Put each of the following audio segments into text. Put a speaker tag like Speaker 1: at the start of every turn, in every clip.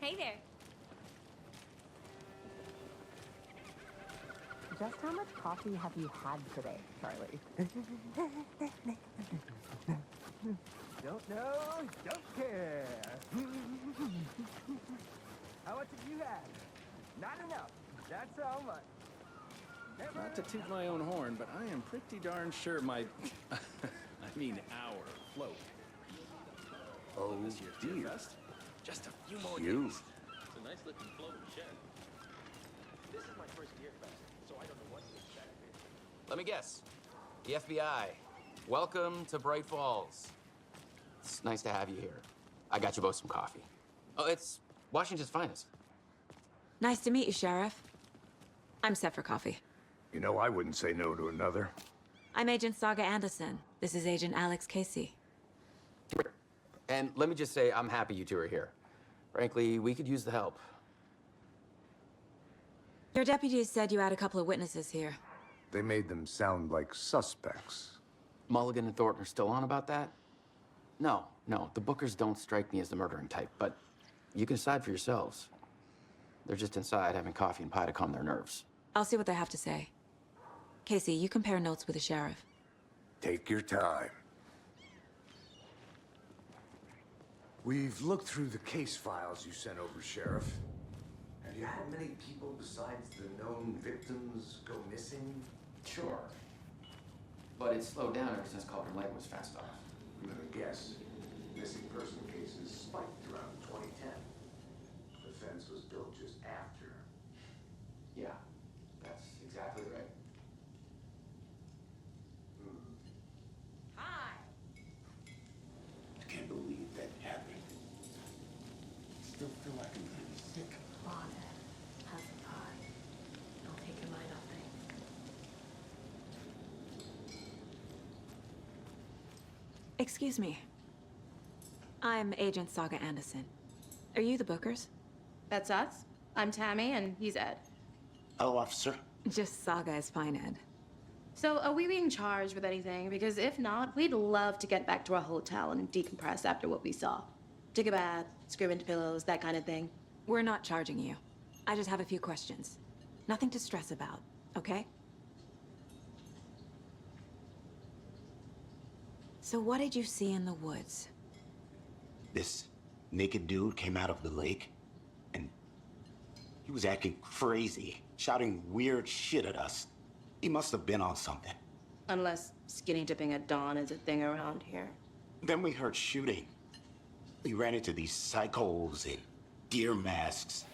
Speaker 1: Hey there.
Speaker 2: Just how much coffee have you had today, Charlie?
Speaker 3: Don't know, don't care. How much have you had? Not enough. That's how much. Never
Speaker 4: Not to toot my own horn, but I am pretty darn sure my... I mean our float.
Speaker 5: Oh,
Speaker 4: This year's Deer
Speaker 5: dear.
Speaker 4: Fest. Just a few more
Speaker 5: You.
Speaker 4: days. It's a nice looking float and shed. This is my first Deer Fest, so I don't know what to expect.
Speaker 6: Let me guess. The FBI. Welcome to Bright Falls. It's nice to have you here. I got you both some coffee. Oh, it's Washington's finest.
Speaker 7: Nice to meet you, Sheriff. I'm set for coffee.
Speaker 5: You know, I wouldn't say no to another.
Speaker 7: I'm Agent Saga Anderson. This is Agent Alex Casey.
Speaker 6: And let me just say, I'm happy you two are here. Frankly, we could use the help.
Speaker 7: Your deputies said you had a couple of witnesses here.
Speaker 5: They made them sound like suspects.
Speaker 6: Mulligan and Thornton are still on about that? No, the Bookers don't strike me as the murdering type, but you can decide for yourselves. They're just inside having coffee and pie to calm their nerves.
Speaker 7: I'll see what they have to say. Casey, you compare notes with the sheriff.
Speaker 5: Take your time. We've looked through the case files you sent over, Sheriff.
Speaker 8: Have you had many people besides the known victims go missing?
Speaker 6: Sure. But it's slowed down ever since Calder Lake was fast off.
Speaker 8: I'm gonna guess missing person cases spiked around 2010. The fence was built just after.
Speaker 6: Yeah, that's exactly right.
Speaker 1: Hi.
Speaker 8: I can't believe that happened. Still feel like I'm pretty sick.
Speaker 1: Come on, Ed. Have some pie. Don't take your mind off things.
Speaker 7: Excuse me. I'm Agent Saga Anderson. Are you the Bookers?
Speaker 9: That's us. I'm Tammy, and he's Ed.
Speaker 8: Hello, officer.
Speaker 7: Just Saga is fine, Ed.
Speaker 9: So, are we being charged with anything? Because if not, we'd love to get back to our hotel and decompress after what we saw. Take a bath, scream into pillows, that kind of thing.
Speaker 7: We're not charging you. I just have a few questions. Nothing to stress about, okay? So what did you see in the woods?
Speaker 10: This naked dude came out of the lake, and he was acting crazy, shouting weird shit at us. He must have been on something.
Speaker 9: Unless skinny dipping at dawn is a thing around here.
Speaker 10: Then we heard shooting. We ran into these psychos in deer masks.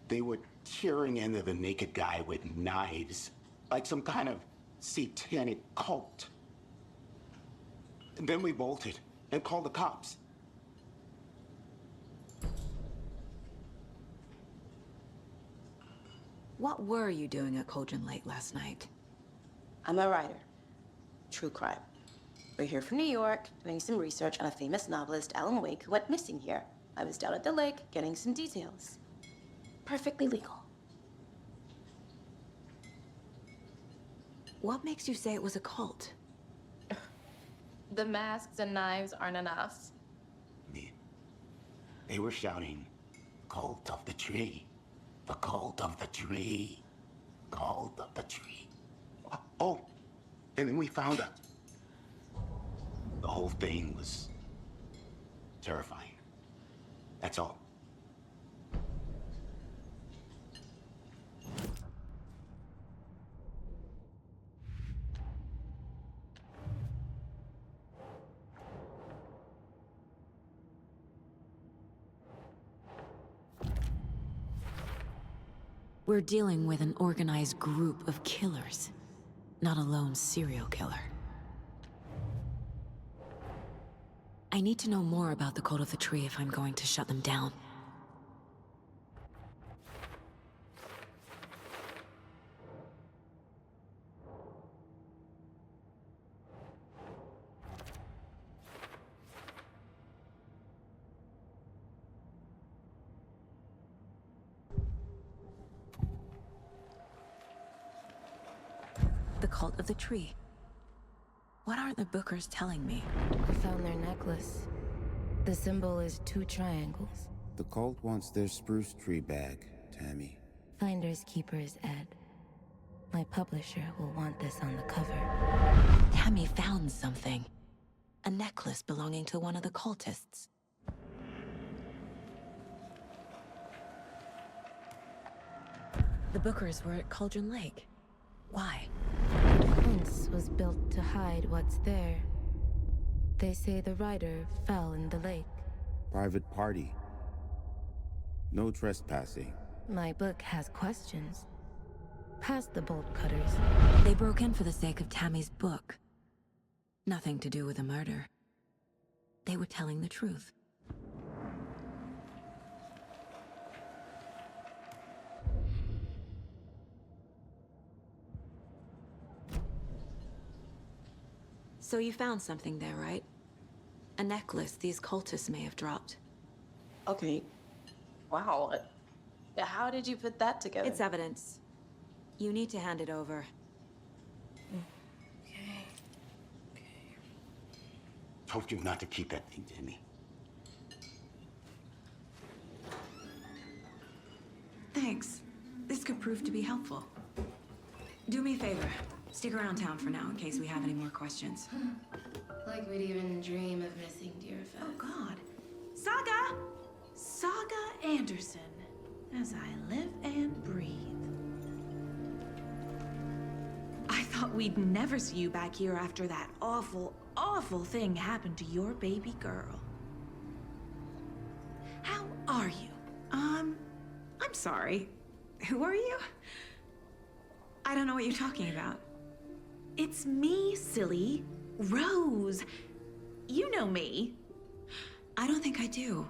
Speaker 10: They were tearing into the naked guy with knives, like some kind of satanic cult. And then we bolted and called the cops.
Speaker 7: What were you doing at Cauldron Lake last night?
Speaker 9: I'm a writer. True crime. We're here from New York, doing some research on a famous novelist, Alan Wake, who went missing here. I was down at the lake, getting some details. Perfectly legal.
Speaker 7: What makes you say it was a cult?
Speaker 9: The masks and knives aren't enough.
Speaker 10: They were shouting, "Cult of the tree, the cult of the tree, cult of the tree." Oh, and then we found out. The whole thing was terrifying. That's all.
Speaker 7: We're dealing with an organized group of killers, not a lone serial killer. I need to know more about the Cult of the Tree if I'm going to shut them down. The Cult of the Tree. What aren't the Bookers telling me?
Speaker 1: I found their necklace. The symbol is 2 triangles.
Speaker 11: The cult wants their spruce tree back, Tammy.
Speaker 12: Finders keepers, Ed. My publisher will want this on the cover.
Speaker 7: Tammy found something. A necklace belonging to one of the cultists. The Bookers were at Cauldron Lake. Why?
Speaker 12: The fence was built to hide what's there. They say the rider fell in the lake.
Speaker 11: Private party. No trespassing.
Speaker 12: My book has questions. Past the bolt cutters.
Speaker 7: They broke in for the sake of Tammy's book. Nothing to do with a murder. They were telling the truth. So you found something there, right? A necklace these cultists may have dropped.
Speaker 9: Okay. Wow. How did you put that together?
Speaker 7: It's evidence. You need to hand it over.
Speaker 10: Told you not to keep that thing, Timmy.
Speaker 7: Thanks. This could prove to be helpful. Do me a favor. Stick around town for now in case we have any more questions.
Speaker 1: Like we'd even dream of missing Deerfest.
Speaker 13: Oh, God. Saga! Saga Anderson. As I live and breathe. I thought we'd never see you back here after that awful, awful thing happened to your baby girl. How are you? I'm sorry. Who are you? I don't know what you're talking about. It's me, silly. Rose. You know me.
Speaker 7: I don't think I do.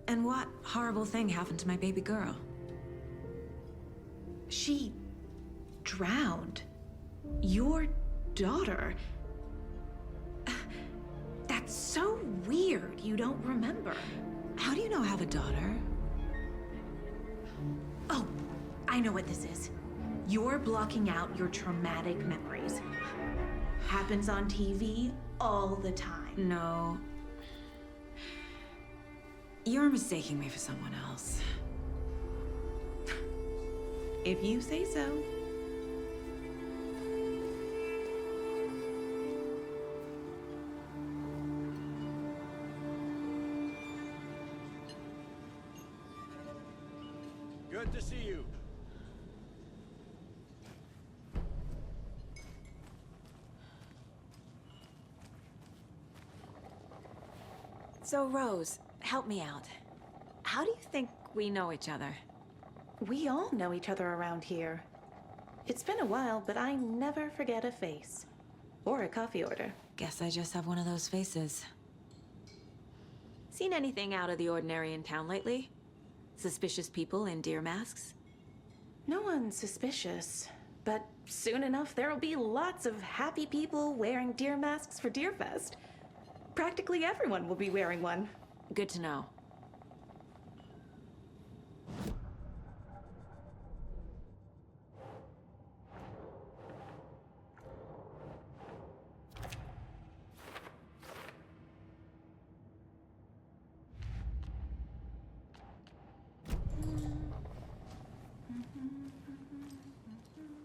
Speaker 7: And what horrible thing happened to my baby girl?
Speaker 13: She drowned. Your daughter. That's so weird you don't remember.
Speaker 7: How do you know I have a daughter?
Speaker 13: Oh, I know what this is. You're blocking out your traumatic memories. Happens on TV all the time.
Speaker 7: No. You're mistaking me for someone else.
Speaker 13: If you say so.
Speaker 4: Good to see you.
Speaker 7: So, Rose, help me out. How do you think we know each other?
Speaker 13: We all know each other around here. It's been a while, but I never forget a face. Or a coffee order.
Speaker 7: Guess I just have one of those faces. Seen anything out of the ordinary in town lately? Suspicious people in deer masks?
Speaker 13: No one's suspicious. But soon enough, there'll be lots of happy people wearing deer masks for Deerfest. Practically everyone will be wearing one.
Speaker 7: Good to know.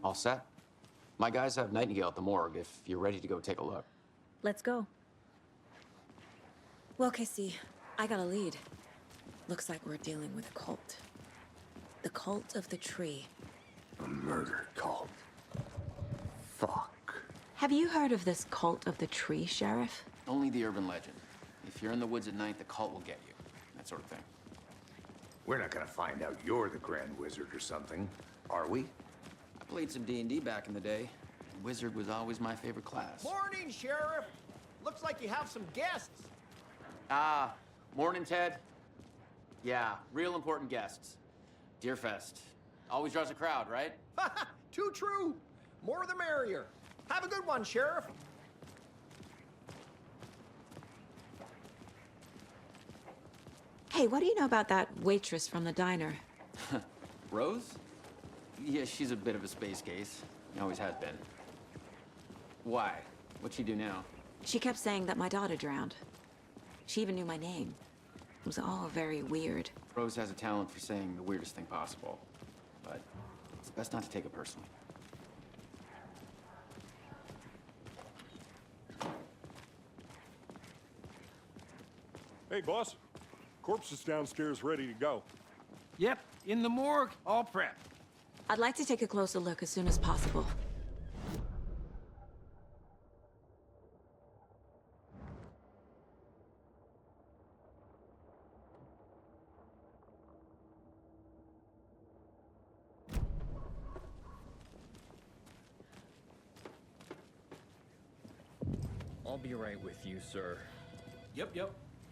Speaker 6: All set? My guys have Nightingale at the morgue if you're ready to go take a look.
Speaker 7: Let's go. Well, Casey, I got a lead. Looks like we're dealing with a cult. The cult of the tree.
Speaker 5: A murder cult. Fuck.
Speaker 7: Have you heard of this cult of the tree, Sheriff?
Speaker 6: Only the urban legend. If you're in the woods at night, the cult will get you. That sort of thing.
Speaker 5: We're not gonna find out you're the Grand Wizard or something, are we?
Speaker 6: I played some D&D back in the day. Wizard was always my favorite class.
Speaker 3: Morning, Sheriff. Looks like you have some guests.
Speaker 6: Ah, morning, Ted. Yeah, real important guests. Deerfest. Always draws a crowd, right?
Speaker 3: Too true. More the merrier. Have a good one, Sheriff.
Speaker 7: Hey, what do you know about that waitress from the diner?
Speaker 6: Rose? Yeah, she's a bit of a space case. Always has been. Why? What'd she do now?
Speaker 7: She kept saying that my daughter drowned. She even knew my name. was all very weird.
Speaker 6: Rose has a talent for saying the weirdest thing possible, but it's best not to take it personally.
Speaker 14: Hey, boss. Corpse is downstairs ready to go.
Speaker 3: Yep, in the morgue, all prepped.
Speaker 7: I'd like to take a closer look as soon as possible.
Speaker 15: I'll be right with you, sir.
Speaker 4: Yep.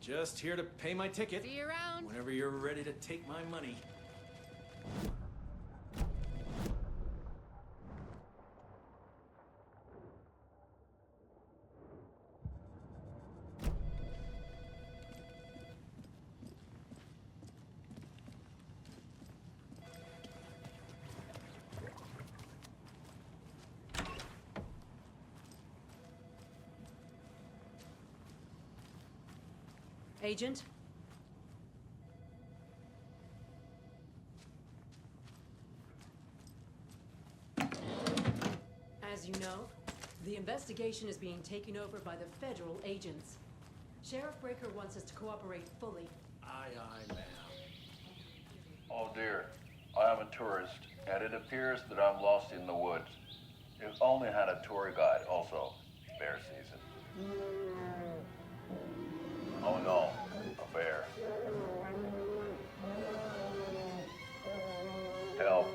Speaker 4: Just here to pay my ticket.
Speaker 1: See you around.
Speaker 4: Whenever you're ready to take my money.
Speaker 1: Agent? As you know, the investigation is being taken over by the federal agents. Sheriff Breaker wants us to cooperate fully.
Speaker 4: Aye, ma'am.
Speaker 16: Oh dear, I am a tourist, and it appears that I'm lost in the woods. You've only had a tour guide, also bear season. Oh no, a bear. Help.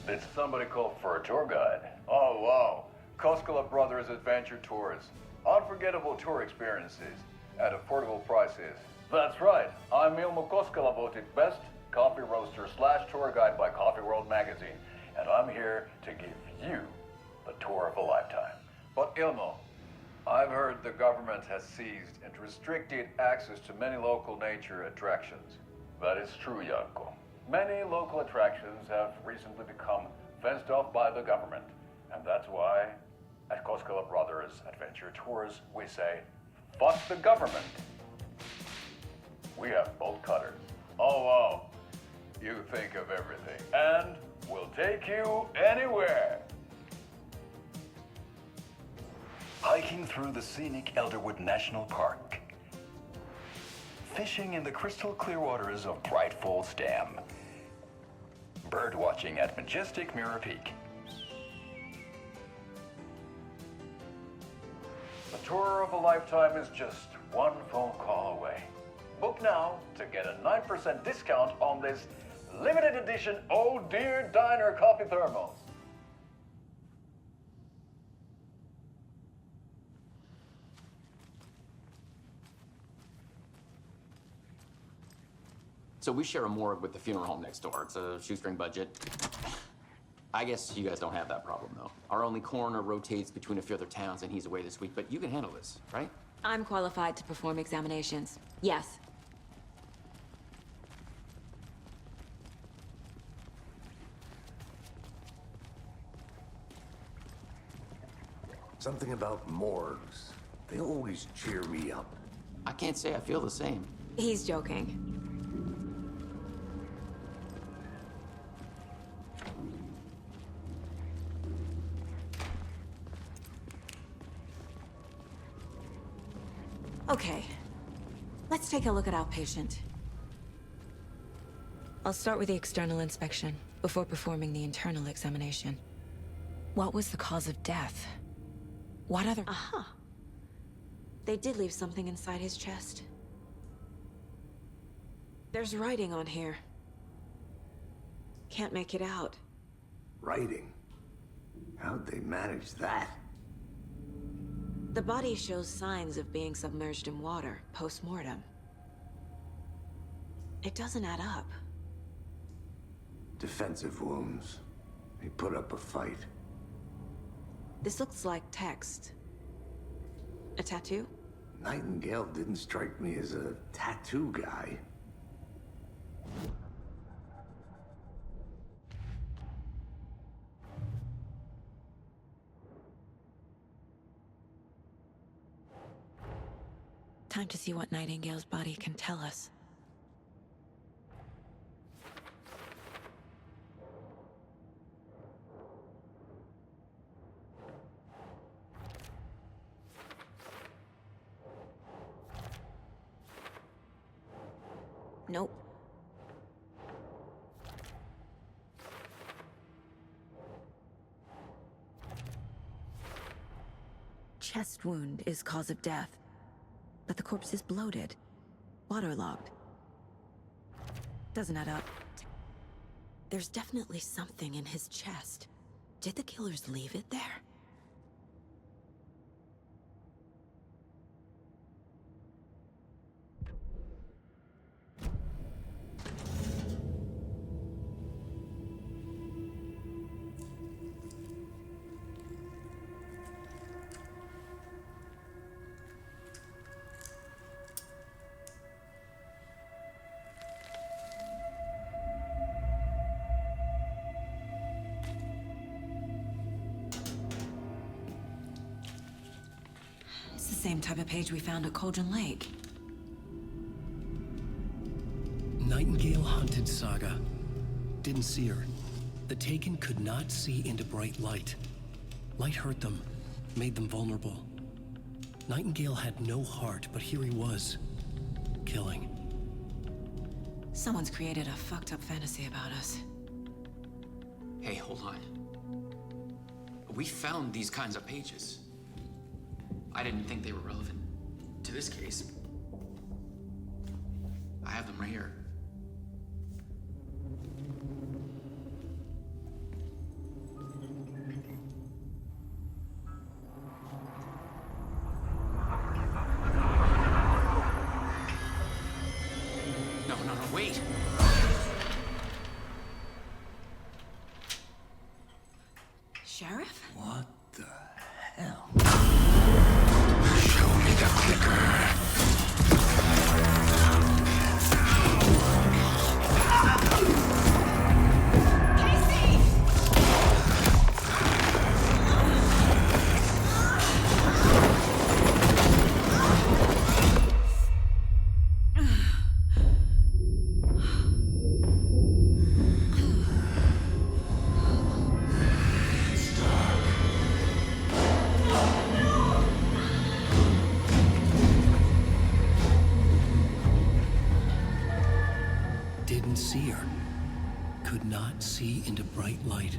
Speaker 16: Did somebody call for a tour guide? Oh wow, Koskela Brothers Adventure Tours. Unforgettable tour experiences at affordable prices. That's right, I'm Ilmo Koskela, voted best coffee roaster / tour guide by Coffee World magazine. And I'm here to give you the tour of a lifetime. But Ilmo, I've heard the government has seized and restricted access to many local nature attractions. That is true, Janko. Many local attractions have recently become fenced off by the government. And that's why, at Koskela Brothers Adventure Tours, we say, fuck the government. We have bolt cutters. Oh wow, you think of everything. And we'll take you anywhere. Hiking through the scenic Elderwood National Park. Fishing in the crystal clear waters of Bright Falls Dam. Bird watching at majestic Mirror Peak. The tour of a lifetime is just one phone call away. Book now to get a 9% discount on this limited edition Oh Dear Diner coffee thermos.
Speaker 6: So we share a morgue with the funeral home next door. It's a shoestring budget. I guess you guys don't have that problem, though. Our only coroner rotates between a few other towns, and he's away this week, but you can handle this, right?
Speaker 7: I'm qualified to perform examinations. Yes.
Speaker 5: Something about morgues. They always cheer me up.
Speaker 6: I can't say I feel the same.
Speaker 7: He's joking. Okay, let's take a look at our patient. I'll start with the external inspection before performing the internal examination. What was the cause of death? What other— Aha! They did leave something inside his chest. There's writing on here. Can't make it out.
Speaker 5: Writing? How'd they manage that?
Speaker 7: The body shows signs of being submerged in water post-mortem. It doesn't add up.
Speaker 5: Defensive wounds. He put up a fight.
Speaker 7: This looks like text. A tattoo?
Speaker 5: Nightingale didn't strike me as a tattoo guy.
Speaker 7: Time to see what Nightingale's body can tell us. Nope. Chest wound is cause of death, but the corpse is bloated, waterlogged. Doesn't add up. There's definitely something in his chest. Did the killers leave it there? Same type of page we found at Cauldron Lake.
Speaker 17: Nightingale hunted Saga. Didn't see her. The Taken could not see into bright light. Light hurt them, made them vulnerable. Nightingale had no heart, but here he was, killing.
Speaker 7: Someone's created a fucked up fantasy about us.
Speaker 6: Hey, hold on. We found these kinds of pages. I didn't think they were relevant to this case. I have them right here. No, wait!
Speaker 7: Sheriff?
Speaker 5: What the hell?
Speaker 10: Show me the clicker.
Speaker 17: Didn't see her. Could not see into bright light.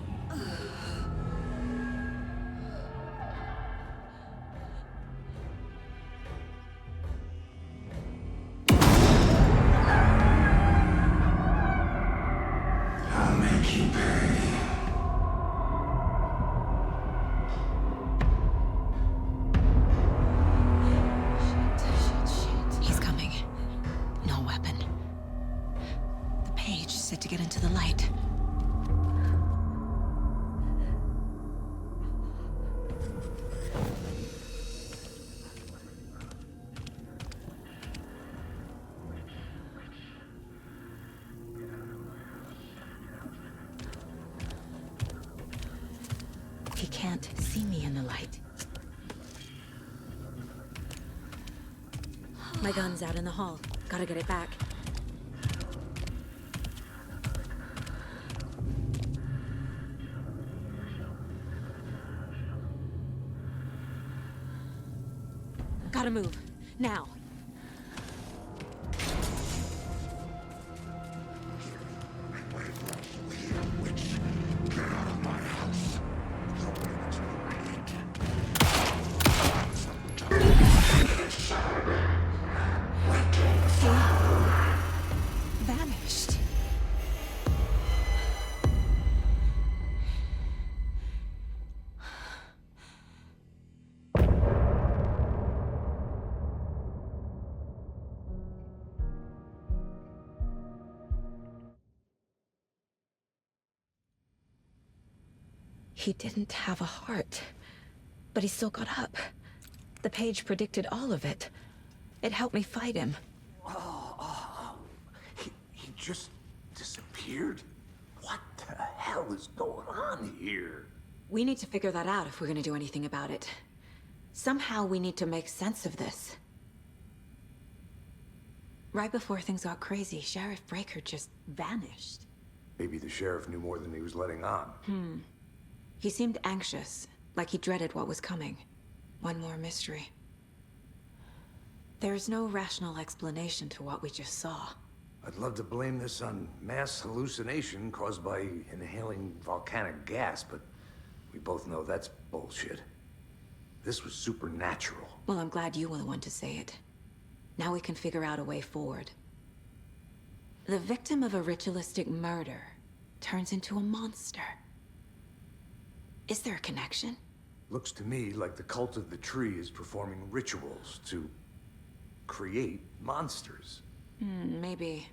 Speaker 10: I'll make you pay.
Speaker 7: He's coming. No weapon. The page set to get into the light. He can't see me in the light. My gun's out in the hall. Gotta get it back. Gotta move. Now. Vanished. He didn't have a heart, but he still got up. The page predicted all of it. It helped me fight him.
Speaker 5: He just disappeared? What the hell is going on here?
Speaker 7: We need to figure that out if we're gonna do anything about it. Somehow we need to make sense of this. Right before things got crazy, Sheriff Breaker just vanished.
Speaker 8: Maybe the sheriff knew more than he was letting on.
Speaker 7: He seemed anxious, like he dreaded what was coming. One more mystery. There's no rational explanation to what we just saw.
Speaker 8: I'd love to blame this on mass hallucination caused by inhaling volcanic gas, but we both know that's bullshit. This was supernatural.
Speaker 7: Well, I'm glad you were the one to say it. Now we can figure out a way forward. The victim of a ritualistic murder turns into a monster. Is there a connection?
Speaker 8: Looks to me like the cult of the tree is performing rituals to create monsters.
Speaker 7: Maybe.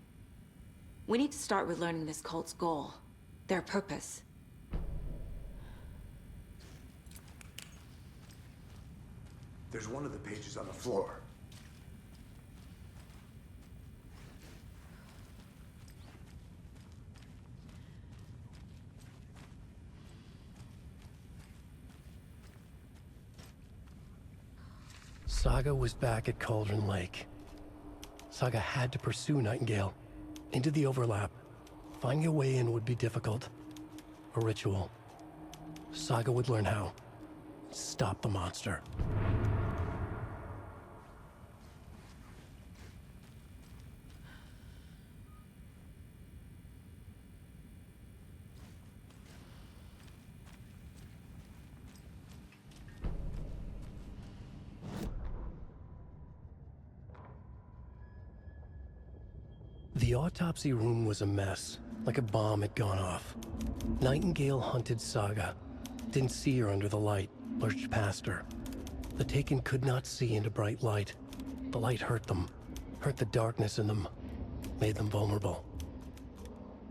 Speaker 7: We need to start with learning this cult's goal, their purpose.
Speaker 8: There's one of the pages on the floor.
Speaker 17: Saga was back at Cauldron Lake. Saga had to pursue Nightingale. Into the overlap. Finding a way in would be difficult. A ritual. Saga would learn how. Stop the monster. The autopsy room was a mess, like a bomb had gone off. Nightingale hunted Saga. Didn't see her under the light, lurched past her. The Taken could not see into bright light. The light hurt them, hurt the darkness in them, made them vulnerable.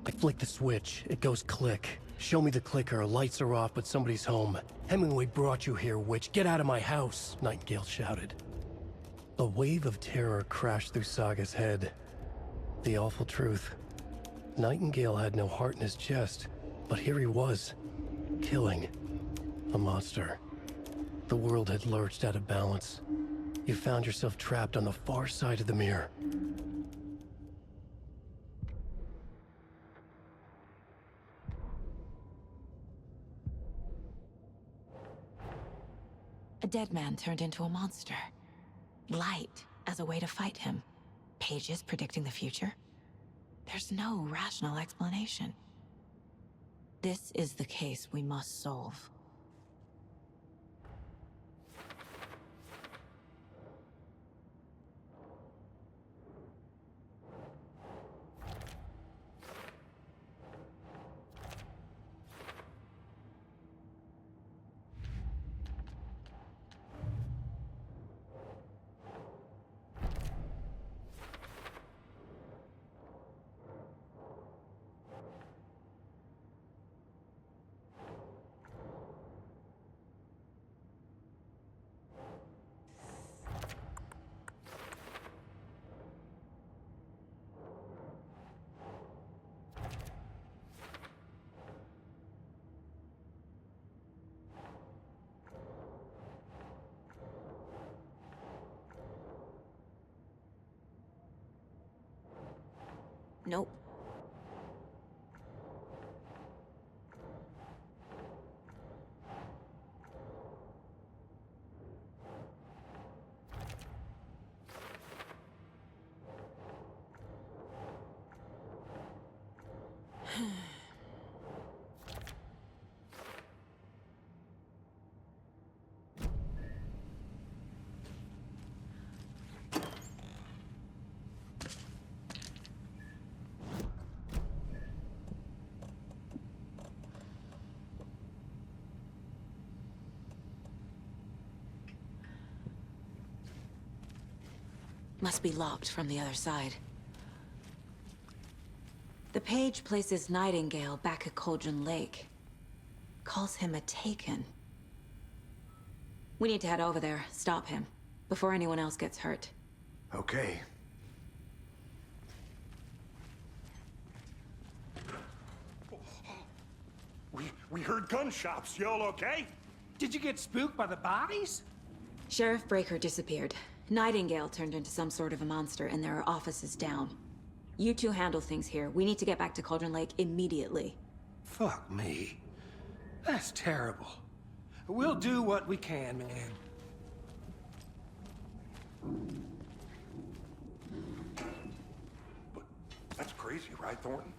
Speaker 17: I flick the switch, it goes click. Show me the clicker, lights are off, but somebody's home. Hemingway brought you here, witch. Get out of my house, Nightingale shouted. A wave of terror crashed through Saga's head. The awful truth. Nightingale had no heart in his chest, but here he was, killing a monster. The world had lurched out of balance. You found yourself trapped on the far side of the mirror.
Speaker 7: A dead man turned into a monster. Light as a way to fight him. Pages predicting the future? There's no rational explanation. This is the case we must solve. Nope. Must be locked from the other side. The page places Nightingale back at Cauldron Lake. Calls him a Taken. We need to head over there, stop him, before anyone else gets hurt.
Speaker 8: Okay.
Speaker 5: We heard gunshots. Y'all okay?
Speaker 3: Did you get spooked by the bodies?
Speaker 7: Sheriff Breaker disappeared. Nightingale turned into some sort of a monster, and there are offices down. You two handle things here. We need to get back to Cauldron Lake immediately.
Speaker 18: Fuck me. That's terrible. We'll do what we can, man.
Speaker 5: But that's crazy, right, Thornton?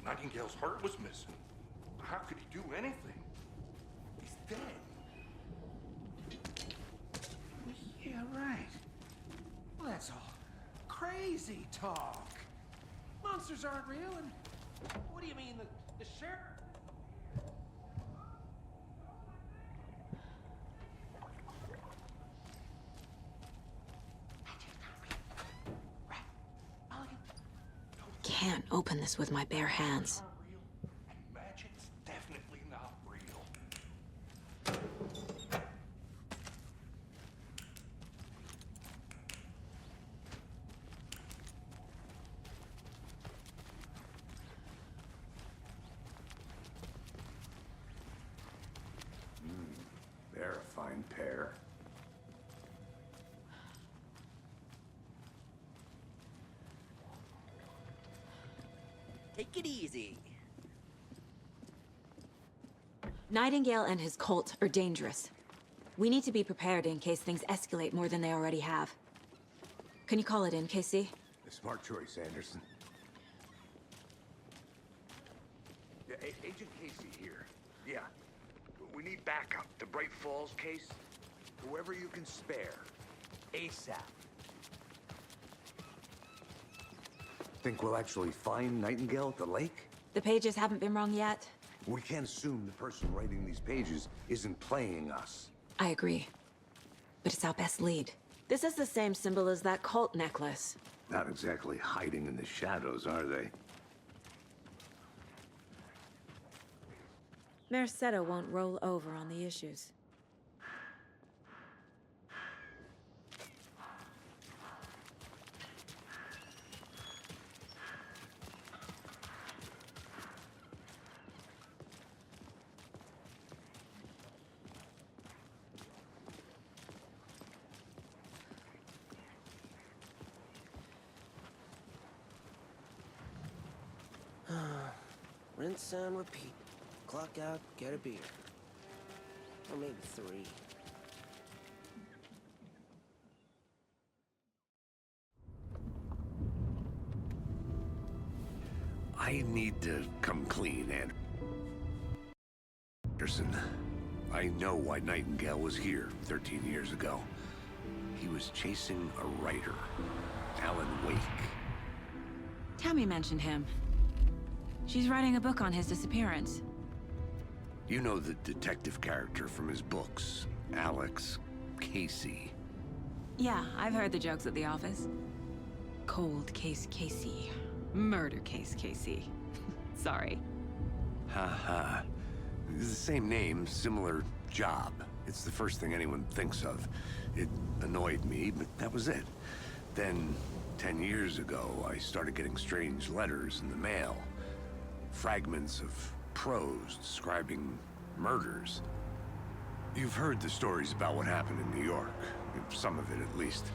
Speaker 5: Nightingale's heart was missing. How could he do anything? He's dead.
Speaker 18: Yeah, right. Well, that's all crazy talk. Monsters aren't real, and what do you mean, the sheriff?
Speaker 7: Can't open this with my bare hands.
Speaker 5: Magic's definitely not real.
Speaker 8: They're a fine pair.
Speaker 19: Take it easy.
Speaker 7: Nightingale and his cult are dangerous. We need to be prepared in case things escalate more than they already have. Can you call it in, Casey?
Speaker 8: A smart choice, Anderson. Yeah, Agent Casey here. Yeah. We need backup. The Bright Falls case. Whoever you can spare. ASAP. Think we'll actually find Nightingale at the lake?
Speaker 7: The pages haven't been wrong yet.
Speaker 8: We can't assume the person writing these pages isn't playing us.
Speaker 7: I agree. But it's our best lead. This is the same symbol as that cult necklace.
Speaker 8: Not exactly hiding in the shadows, are they?
Speaker 7: Mercado won't roll over on the issues.
Speaker 19: Rinse and repeat. Clock out, get a beer. Or maybe 3.
Speaker 8: I need to come clean, Anderson. I know why Nightingale was here 13 years ago. He was chasing a writer, Alan Wake.
Speaker 7: Tammy mentioned him. She's writing a book on his disappearance.
Speaker 8: You know the detective character from his books, Alex Casey.
Speaker 7: Yeah, I've heard the jokes at the office. Cold case Casey. Murder case Casey. Sorry.
Speaker 8: Ha. It's the same name, similar job. It's the first thing anyone thinks of. It annoyed me, but that was it. Then, 10 years ago, I started getting strange letters in the mail. Fragments of prose describing murders. You've heard the stories about what happened in New York. Some of it, at least.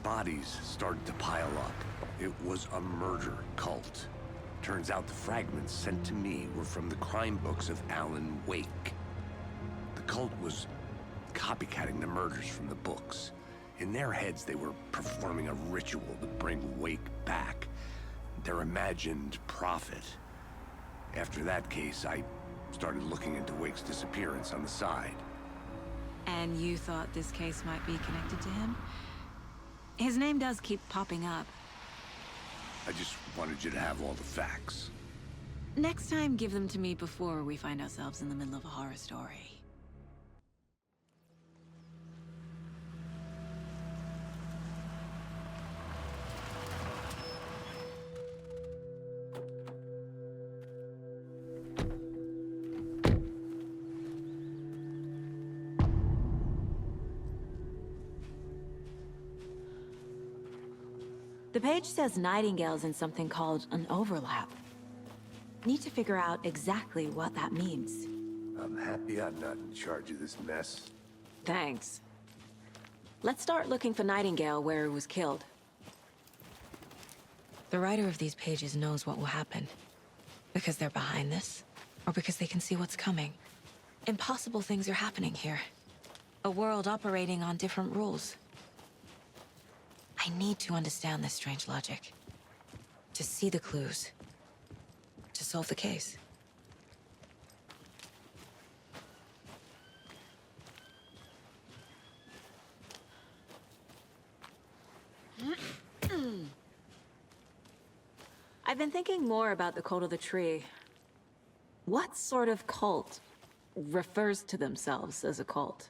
Speaker 8: Bodies started to pile up. It was a murder cult. Turns out the fragments sent to me were from the crime books of Alan Wake. The cult was copycatting the murders from the books. In their heads, they were performing a ritual to bring Wake back. Their imagined prophet. After that case, I started looking into Wake's disappearance on the side.
Speaker 7: And you thought this case might be connected to him? His name does keep popping up.
Speaker 8: I just wanted you to have all the facts.
Speaker 7: Next time, give them to me before we find ourselves in the middle of a horror story. The page says Nightingale's in something called an overlap. Need to figure out exactly what that means.
Speaker 8: I'm happy I'm not in charge of this mess.
Speaker 7: Thanks. Let's start looking for Nightingale where he was killed. The writer of these pages knows what will happen. Because they're behind this, or because they can see what's coming. Impossible things are happening here. A world operating on different rules. I need to understand this strange logic. To see the clues. To solve the case. I've been thinking more about the cult of the tree. What sort of cult refers to themselves as a cult?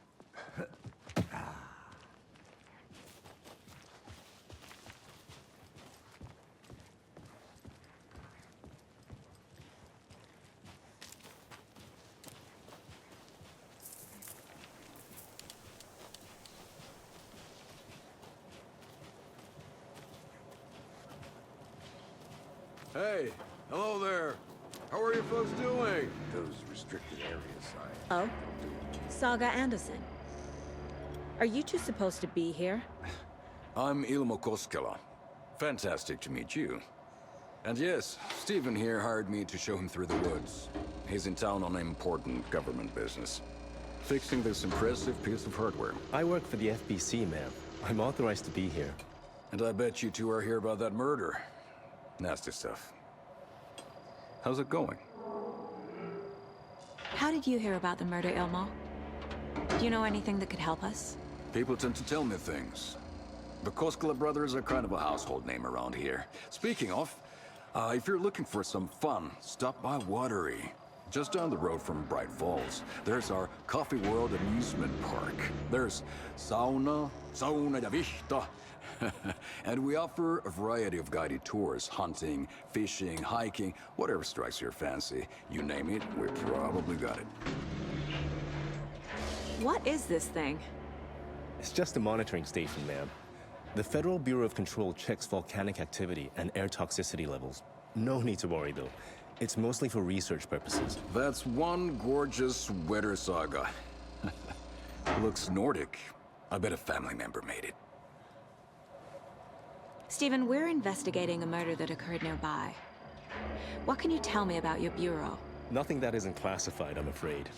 Speaker 20: Hey, hello there. How are you folks doing? Those restricted areas,
Speaker 7: Oh? Saga Anderson. Are you two supposed to be here?
Speaker 20: I'm Ilmo Koskela. Fantastic to meet you. And yes, Stephen here hired me to show him through the woods. He's in town on important government business. Fixing this impressive piece of hardware.
Speaker 21: I work for the FBC, ma'am. I'm authorized to be here.
Speaker 20: And I bet you two are here about that murder. Nasty stuff. How's it going?
Speaker 7: How did you hear about the murder, Ilmo? Do you know anything that could help us?
Speaker 20: People tend to tell me things. The Koskela brothers are kind of a household name around here. Speaking of, if you're looking for some fun, stop by Watery. Just down the road from Bright Falls, there's our Coffee World amusement park. There's sauna ja vihta. And we offer a variety of guided tours, hunting, fishing, hiking, whatever strikes your fancy. You name it, we probably got it.
Speaker 7: What is this thing?
Speaker 21: It's just a monitoring station, ma'am. The Federal Bureau of Control checks volcanic activity and air toxicity levels. No need to worry, though. It's mostly for research purposes.
Speaker 20: That's one gorgeous weather saga. Looks Nordic. I bet a family member made it.
Speaker 7: Stephen, we're investigating a murder that occurred nearby. What can you tell me about your bureau?
Speaker 21: Nothing that isn't classified, I'm afraid.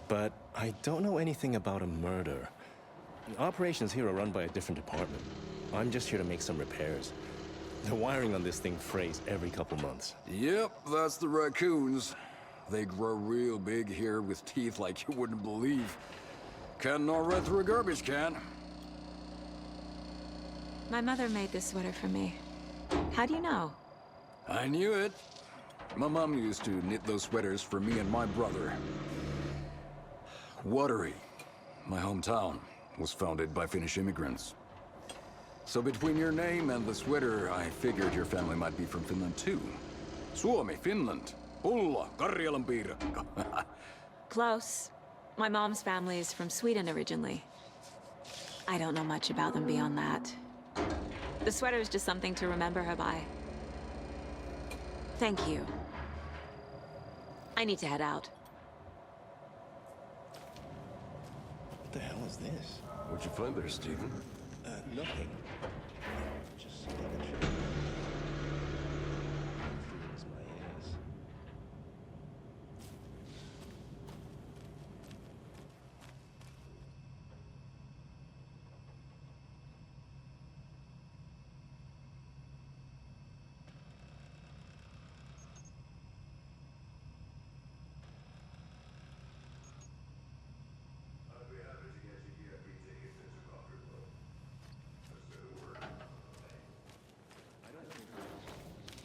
Speaker 21: But I don't know anything about a murder. Operations here are run by a different department. I'm just here to make some repairs. The wiring on this thing frays every couple months.
Speaker 20: Yep, that's the raccoons. They grow real big here with teeth like you wouldn't believe. Can't gnaw right through a garbage can.
Speaker 7: My mother made this sweater for me. How do you know?
Speaker 20: I knew it. My mom used to knit those sweaters for me and my brother. Watery, my hometown, was founded by Finnish immigrants. So between your name and the sweater, I figured your family might be from Finland too. Suomi, Finland. Pulla, Karjalan piirakka.
Speaker 7: Close. My mom's family is from Sweden originally. I don't know much about them beyond that. The sweater is just something to remember her by. Thank you. I need to head out.
Speaker 21: What the hell is this?
Speaker 20: What'd you find there, Stephen?
Speaker 21: Nothing. Just get a check. Feels my ass.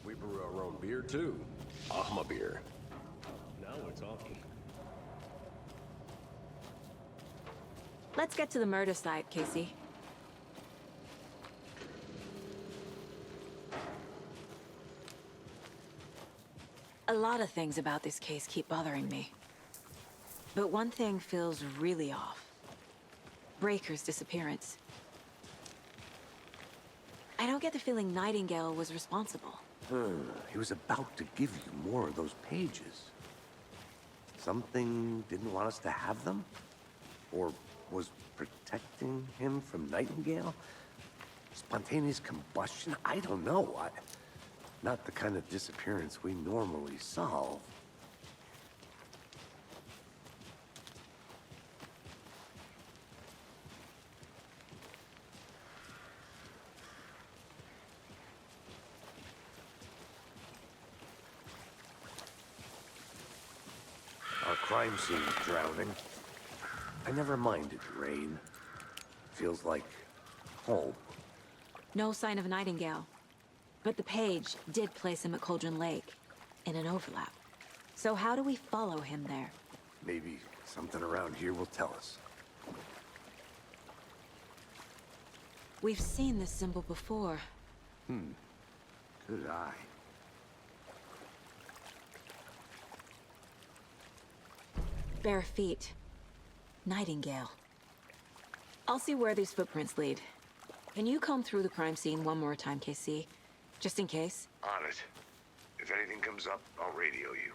Speaker 20: We brew our own beer too. Ahma beer.
Speaker 21: Now we're talking.
Speaker 7: Let's get to the murder site, Casey. A lot of things about this case keep bothering me. But one thing feels really off. Breaker's disappearance. I don't get the feeling Nightingale was responsible.
Speaker 8: He was about to give you more of those pages. Something didn't want us to have them? Or was protecting him from Nightingale? Spontaneous combustion? I don't know. Not the kind of disappearance we normally solve. Our crime scene drowning. I never minded rain. Feels like home.
Speaker 7: No sign of Nightingale. But the page did place him at Cauldron Lake, in an overlap. So how do we follow him there?
Speaker 8: Maybe something around here will tell us.
Speaker 7: We've seen this symbol before.
Speaker 8: Good eye.
Speaker 7: Bare feet. Nightingale. I'll see where these footprints lead. Can you comb through the crime scene one more time, KC? Just in case?
Speaker 8: On it. If anything comes up, I'll radio you.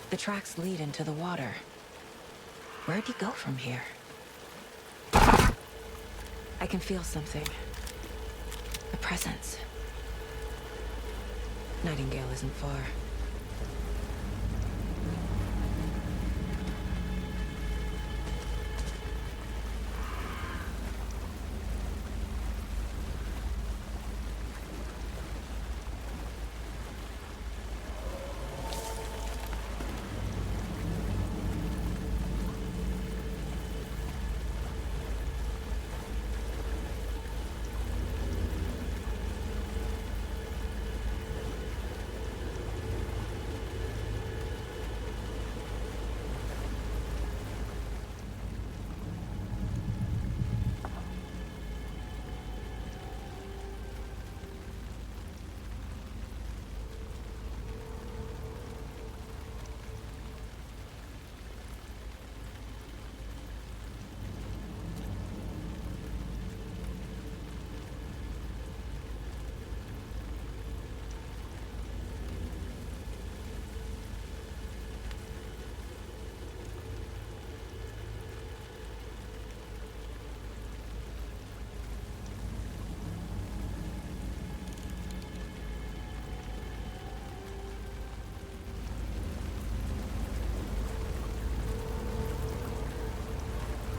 Speaker 7: The tracks lead into the water. Where'd he go from here? I can feel something. A presence. Nightingale isn't far.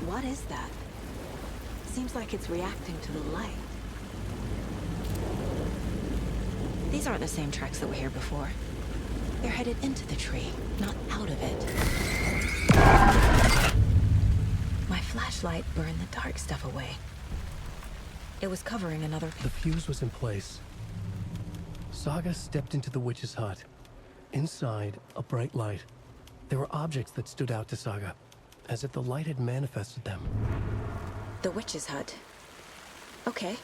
Speaker 7: What is that? Seems like it's reacting to the light. These aren't the same tracks that were here before. They're headed into the tree, not out of it. My flashlight burned the dark stuff away. It was covering another...
Speaker 17: The fuse was in place. Saga stepped into the witch's hut. Inside, a bright light. There were objects that stood out to Saga, as if the light had manifested them.
Speaker 7: The witch's hut. Okay.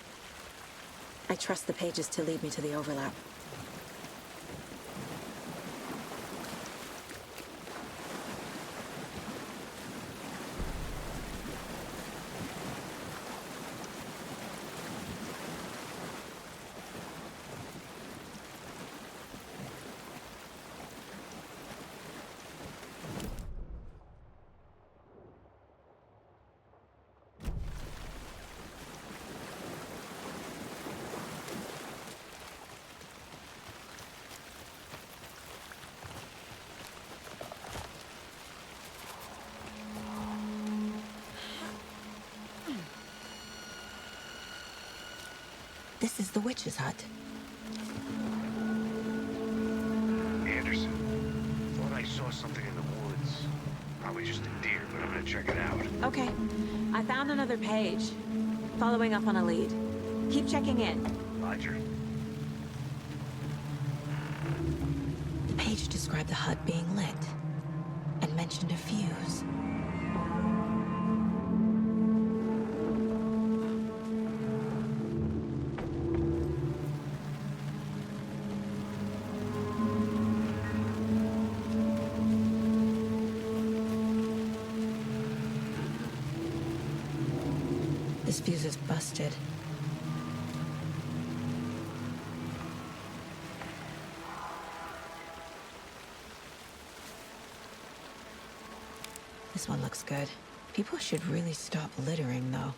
Speaker 7: I trust the pages to lead me to the overlap. This is the witch's hut.
Speaker 8: Anderson. Thought I saw something in the woods. Probably just a deer, but I'm gonna check it out.
Speaker 7: Okay. I found another page. Following up on a lead. Keep checking in.
Speaker 8: Roger.
Speaker 7: The page described the hut being lit and mentioned a fuse. fuse is busted. This one looks good. People should really stop littering, though.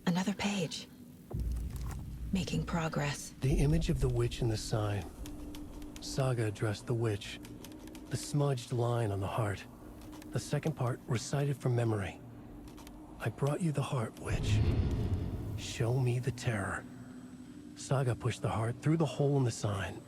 Speaker 7: Another page. Making progress.
Speaker 17: The image of the witch in the sign. Saga addressed the witch. The smudged line on the heart. The second part recited from memory. I brought you the heart, witch. Show me the terror. Saga pushed the heart through the hole in the sign.